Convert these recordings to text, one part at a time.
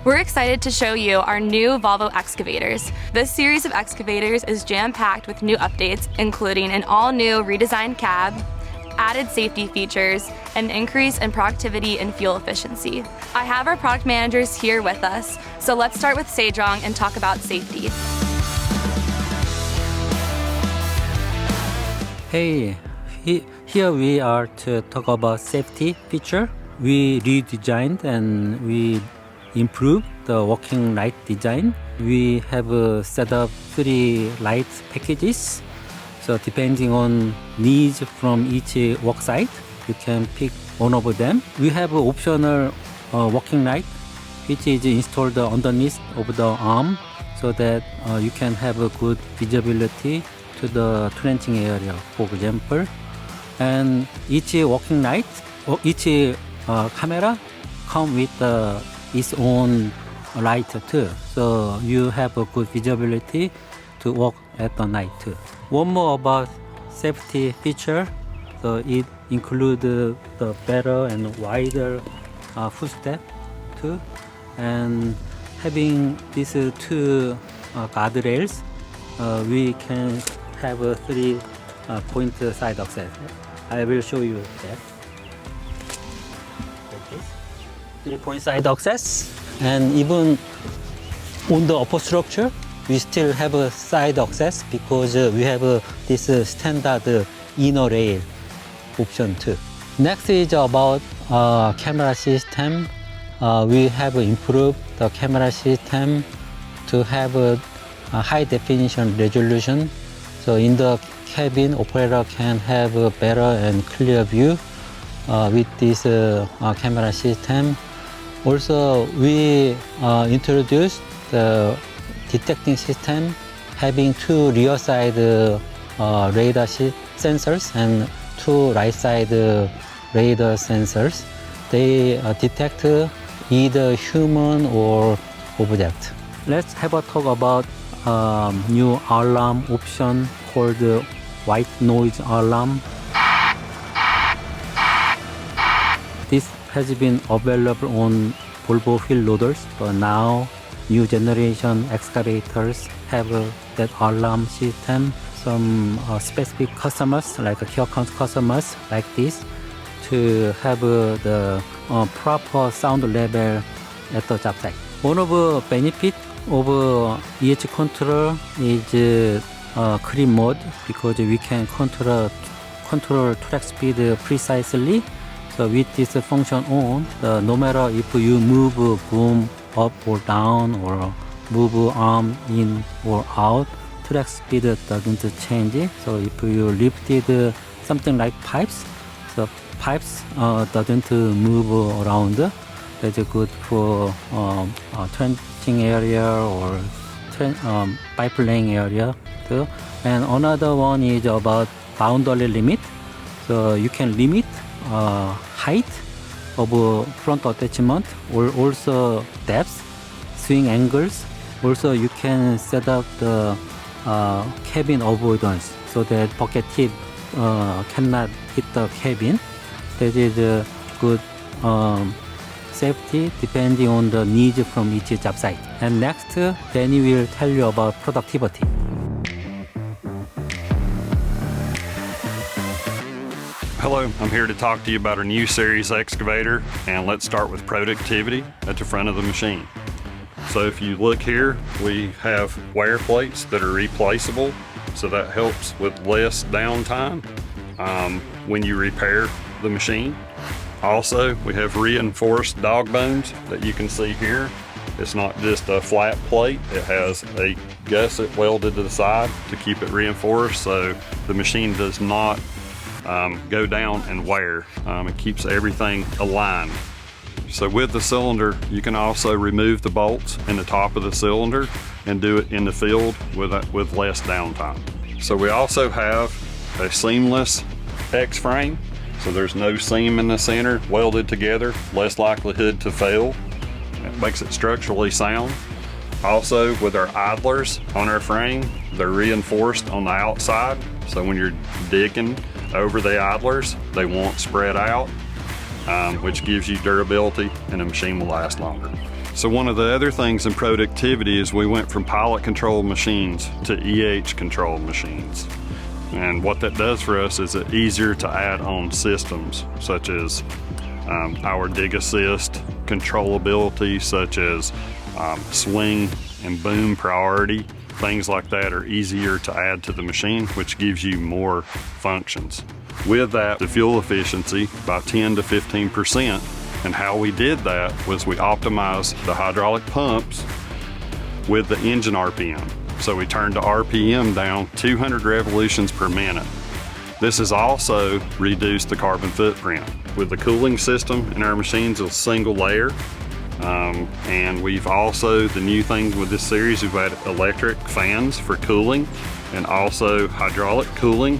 We're excited to show you our new Volvo excavators. This series of excavators is jam-packed with new updates, including an all-new redesigned cab, added safety features, and an increase in productivity and fuel efficiency. I have our product managers here with us, so let's start with Sejong and talk about safety. Hey, here we are to talk about safety feature. We redesigned and we improved the working light design. We have set up 3 light packages. So depending on needs from each work site, you can pick one of them. We have an optional working light which is installed underneath of the arm so that you can have a good visibility to the trenching area, for example. And each working light, or each camera come with its own light too. So you have a good visibility to work at the night too. One more about safety feature. So it includes the better and wider footstep too. And having these 2 guardrails, we can have a 3-point side access. I will show you that. 3-point side access, and even on the upper structure, we still have a side access because we have this standard inner rail option too. Next is about camera system. We have improved the camera system to have a high definition resolution. So in the cabin, operator can have a better and clear view with this camera system. Also, we introduced the detecting system having 2 rear side radar sensors and 2 right side radar sensors. They detect either human or object. Let's have a talk about new alarm option called white noise alarm. This has been available on Volvo wheel loaders, but now new generation excavators have that alarm system. Some specific customers, like key account customers like this, to have the proper sound level at the job site. One of the benefits of EH control is creep mode, because we can control track speed precisely. So with this function on, no matter if you move boom up or down or move arm in or out, track speed doesn't change. So if you lifted something like pipes, so pipes doesn't move around. That's good for trenching area or pipe laying area too. And another one is about boundary limit. So you can limit height of front attachment or also depth, swing angles. Also you can set up the cabin avoidance so that bucket tip cannot hit the cabin. That is a good safety depending on the needs from each job site. And next, Danny will tell you about productivity. Hello, I'm here to talk to you about our new series excavator, and let's start with productivity at the front of the machine. So if you look here, we have wear plates that are replaceable, so that helps with less downtime when you repair the machine. Also, we have reinforced dog bones that you can see here. It's not just a flat plate, it has a gusset welded to the side to keep it reinforced, so the machine does not go down and wear. It keeps everything aligned. So with the cylinder, you can also remove the bolts in the top of the cylinder and do it in the field with less downtime. So we also have a seamless X-frame. So there's no seam in the center, welded together, less likelihood to fail. It makes it structurally sound. Also, with our idlers on our frame, they're reinforced on the outside. So when you're digging over the idlers, they won't spread out, which gives you durability and the machine will last longer. So one of the other things in productivity is we went from pilot controlled machines to EH controlled machines. And what that does for us is it's easier to add on systems such as our dig assist, controllability such as swing and boom priority. Things like that are easier to add to the machine, which gives you more functions. With that, the fuel efficiency by 10 to 15%. And how we did that was we optimized the hydraulic pumps with the engine RPM. So we turned the RPM down 200 revolutions per minute. This has also reduced the carbon footprint. With the cooling system in our machines, it's a single layer. And we've also, the new thing with this series, we've had electric fans for cooling and also hydraulic cooling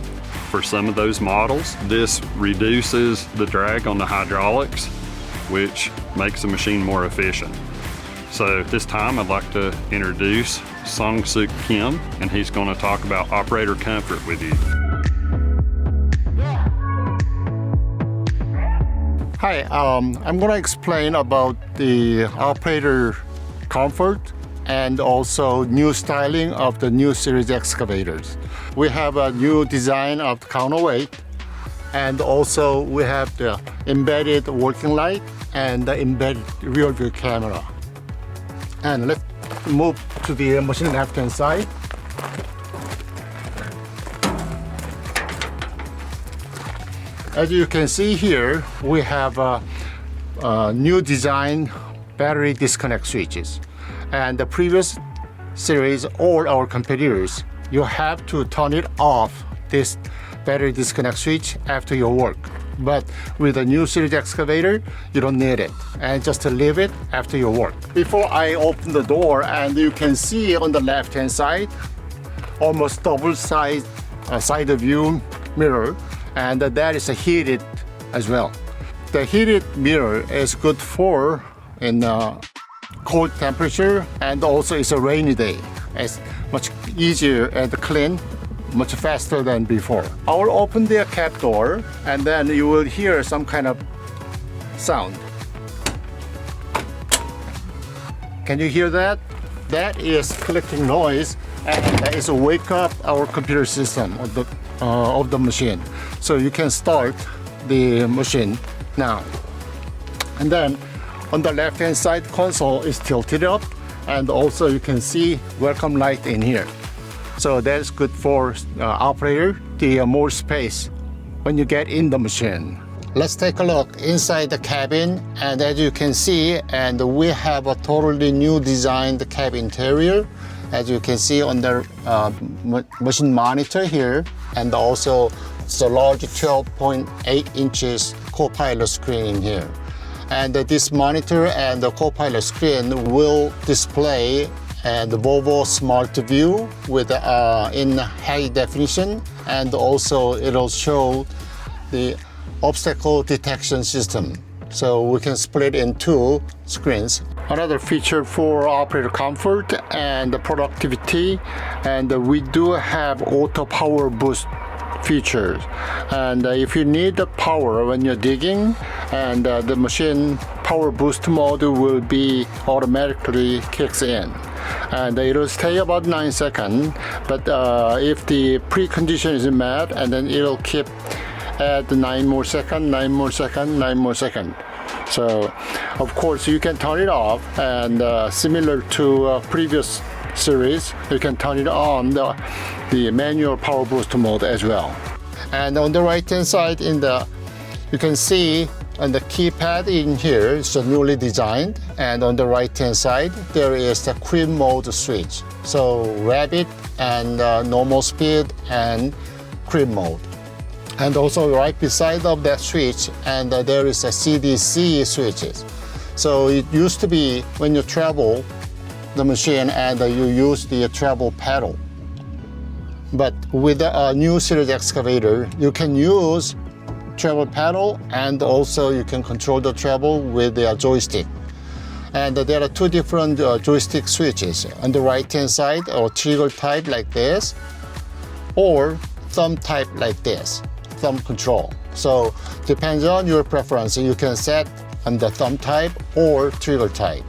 for some of those models. This reduces the drag on the hydraulics, which makes the machine more efficient. So at this time, I'd like to introduce Sung-Suk Kim, and he's going to talk about operator comfort with you. Hi, I'm going to explain about the operator comfort and also new styling of the new series excavators. We have a new design of the counterweight, and also we have the embedded working light and the embedded rear view camera. And let's move to the machine left hand side. As you can see here, we have a new design battery disconnect switches. And the previous series, all our competitors, you have to turn it off, this battery disconnect switch, after your work. But with the new series excavator, you don't need it, and just to leave it after your work. Before I open the door, and you can see on the left hand side, almost double size side view mirror, and that is heated as well. The heated mirror is good for in cold temperature, and also it's a rainy day. It's much easier and clean, much faster than before. I will open the cab door, and then you will hear some kind of sound. Can you hear that? That is clicking noise, and that is a wake up our computer system of the machine. So you can start the machine now. And then on the left hand side, console is tilted up, and also you can see welcome light in here. So that's good for operator, the more space when you get in the machine. Let's take a look inside the cabin, and as you can see, and we have a totally new designed cab interior. As you can see on the machine monitor here, and also it's a large 12.8 inches co-pilot screen in here. And this monitor and the co-pilot screen will display the Volvo Smart View with in high definition, and also it'll show the obstacle detection system. So we can split in two screens. Another feature for operator comfort and productivity, and we do have auto power boost features. And if you need the power when you're digging, and the machine power boost mode will be automatically kicks in. And it'll stay about 9 seconds, but if the precondition is met, and then it'll keep add 9 more seconds, 9 more seconds, 9 more seconds. So of course you can turn it off, and similar to previous series, you can turn it on the manual power boost mode as well. And on the right hand side, you can see on the keypad in here is newly designed, and on the right hand side there is the creep mode switch. So rapid and normal speed and creep mode. And also right beside of that switch, and there is a CDC switches. So it used to be when you travel the machine, and you use the travel pedal. But with a new series excavator, you can use travel pedal, and also you can control the travel with the joystick. And there are two different joystick switches. On the right hand side, or trigger type like this, or thumb type like this, thumb control. So depends on your preference, you can set on the thumb type or trigger type.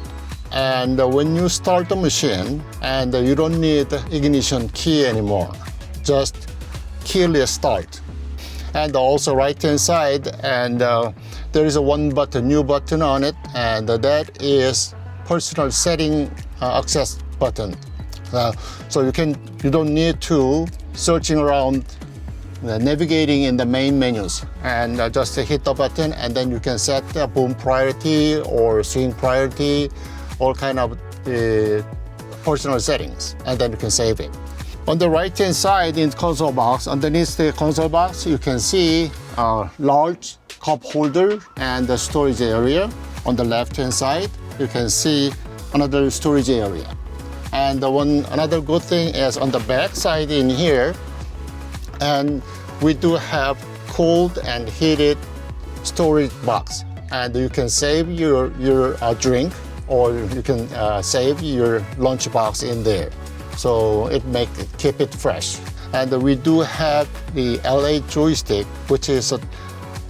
and when you start the machine, and you don't need the ignition key anymore, just keyless start. And also right hand side, and there is a new button on it, and that is personal setting access button. So you don't need to searching around, navigating in the main menus, and just hit the button, and then you can set the boom priority or swing priority, all kind of personal settings, and then you can save it. On the right hand side in console box, underneath the console box, you can see a large cup holder and the storage area. On the left hand side, you can see another storage area. And another good thing is on the back side in here, and we do have cooled and heated storage box, and you can save your drink, or you can save your lunch box in there. So keep it fresh. And we do have the LA joystick, which is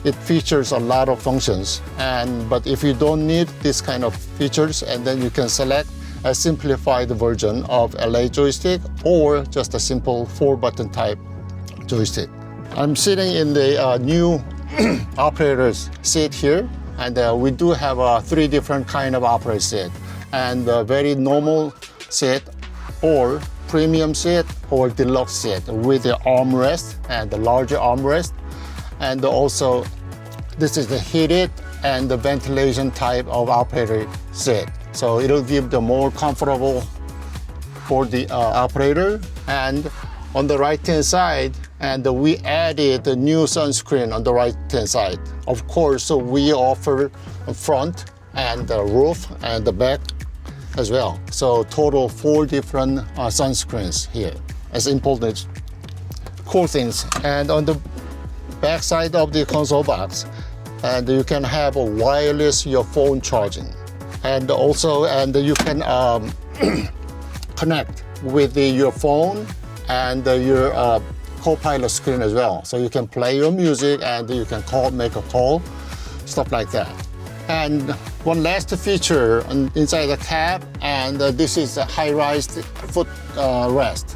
it features a lot of functions. But if you don't need this kind of features, and then you can select a simplified version of LA joystick or just a simple 4-button type joystick. I'm sitting in the new operator's seat here, and we do have 3 different kind of operator seat, and a very normal seat, or premium seat, or deluxe seat with the armrest and the larger armrest. And also this is the heated and the ventilation type of operator seat, so it'll give the more comfortable for the operator. And on the right hand side, and we added the new sunscreen on the right hand side, of course. So we offer a front and the roof and the back as well. So total 4 different sunscreens here as important cool things. And on the back side of the console box, and you can have a wireless your phone charging, and also you can connect with your phone and your co-pilot screen as well. So you can play your music, and you can make a call, stuff like that. And one last feature inside the cab, and this is a high-rise foot rest.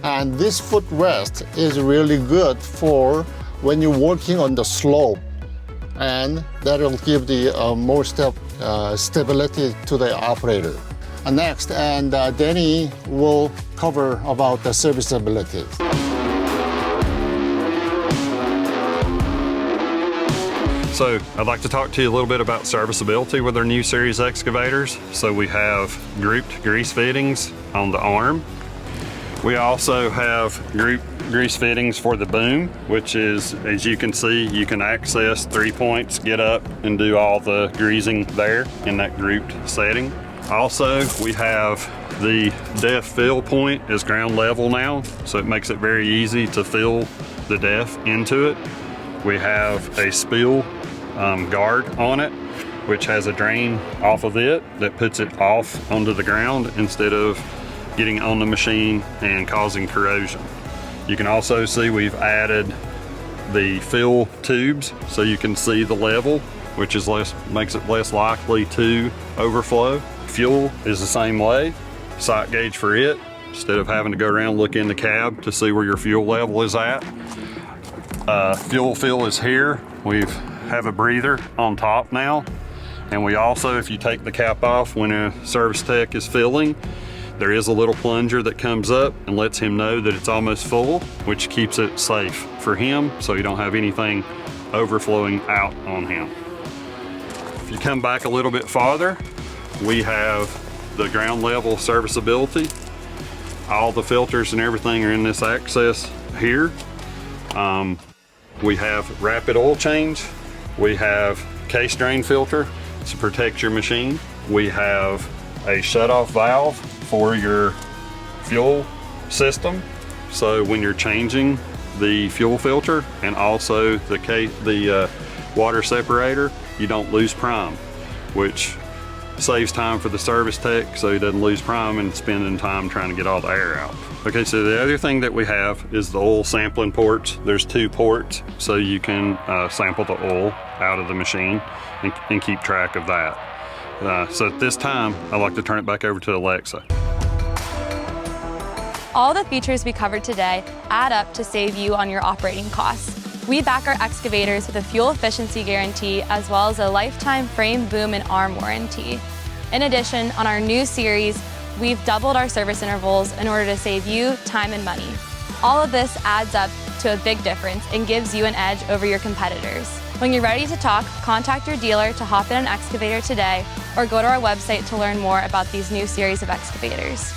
And this foot rest is really good for when you're working on the slope, and that will give the more stability to the operator. Next, and Danny will cover about the serviceability. So I'd like to talk to you a little bit about serviceability with our new series excavators. So we have grouped grease fittings on the arm. We also have grouped grease fittings for the boom, which is, as you can see, you can access 3 points, get up and do all the greasing there in that grouped setting. Also, we have the def fill point is ground level now, so it makes it very easy to fill the def into it. We have a spill guard on it, which has a drain off of it that puts it off onto the ground instead of getting on the machine and causing corrosion. You can also see we've added the fill tubes so you can see the level, which is makes it less likely to overflow. Fuel is the same way, sight gauge for it, instead of having to go around look in the cab to see where your fuel level is at. Fuel fill is here. We have a breather on top now, and we also, if you take the cap off when a service tech is filling, there is a little plunger that comes up and lets him know that it's almost full, which keeps it safe for him so you don't have anything overflowing out on him. If you come back a little bit farther, we have the ground level serviceability. All the filters and everything are in this access here. We have rapid oil change. We have case drain filter to protect your machine. We have a shut-off valve for your fuel system, so when you're changing the fuel filter, and also the water separator, you don't lose prime, which saves time for the service tech so he doesn't lose prime and spending time trying to get all the air out. Okay, so the other thing that we have is the oil sampling ports. There's 2 ports, so you can sample the oil out of the machine and keep track of that. So at this time, I'd like to turn it back over to Alexa. All the features we covered today add up to save you on your operating costs. We back our excavators with a fuel efficiency guarantee as well as a lifetime frame, boom, and arm warranty. In addition, on our new series, we've doubled our service intervals in order to save you time and money. All of this adds up to a big difference and gives you an edge over your competitors. When you're ready to talk, contact your dealer to hop in an excavator today or go to our website to learn more about these new series of excavators.